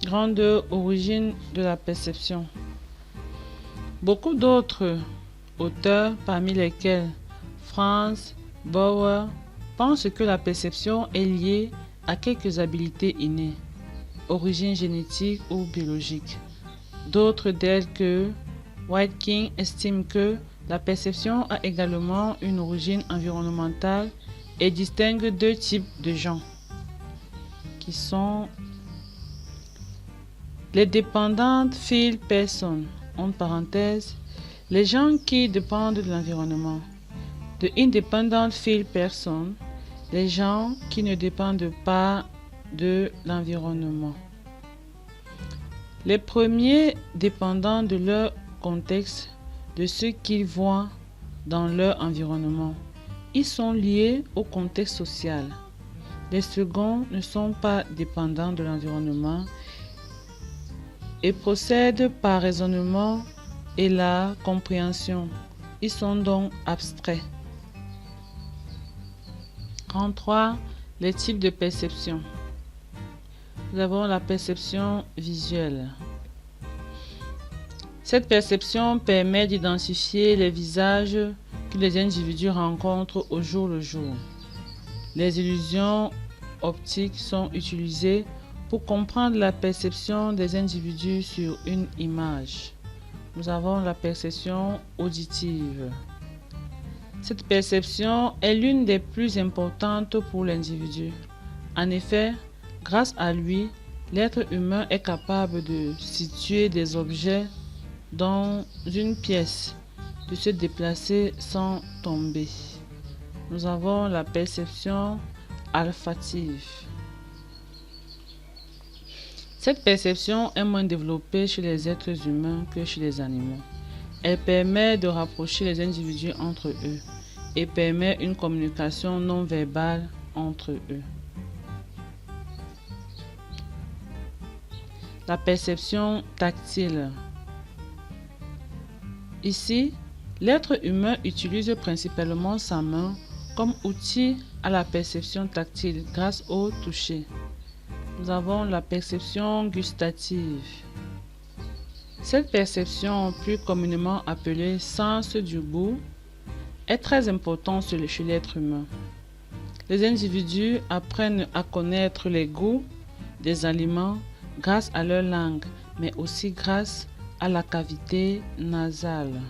Grandeur, origine de la perception. Beaucoup d'autres auteurs, parmi lesquels Franz Bauer, pensent que la perception est liée à quelques habiletés innées, origine génétique ou biologique. D'autres, tels que Whiteking, estiment que la perception a également une origine environnementale et distingue deux types de gens, qui sont les dependent field persons, en parenthèse, les gens qui dépendent de l'environnement. The independent field persons, les gens qui ne dépendent pas de l'environnement. Les premiers dépendant de leur contexte, de ce qu'ils voient dans leur environnement. Ils sont liés au contexte social. Les seconds ne sont pas dépendants de l'environnement et procèdent par raisonnement et la compréhension. Ils sont donc abstraits. 33. Les types de perception. Nous avons la perception visuelle. Cette perception permet d'identifier les visages que les individus rencontrent au jour le jour. Les illusions optiques sont utilisées pour comprendre la perception des individus sur une image. Nous avons la perception auditive. Cette perception est l'une des plus importantes pour l'individu. En effet, grâce à lui, l'être humain est capable de situer des objets dans une pièce, de se déplacer sans tomber. Nous avons la perception olfactive. Cette perception est moins développée chez les êtres humains que chez les animaux. Elle permet de rapprocher les individus entre eux et permet une communication non verbale entre eux. La perception tactile. Ici, l'être humain utilise principalement sa main comme outil à la perception tactile grâce au toucher. Nous avons la perception gustative. Cette perception, plus communément appelée sens du goût, est très importante chez l'être humain. Les individus apprennent à connaître les goûts des aliments grâce à leur langue, mais aussi grâce à la cavité nasale.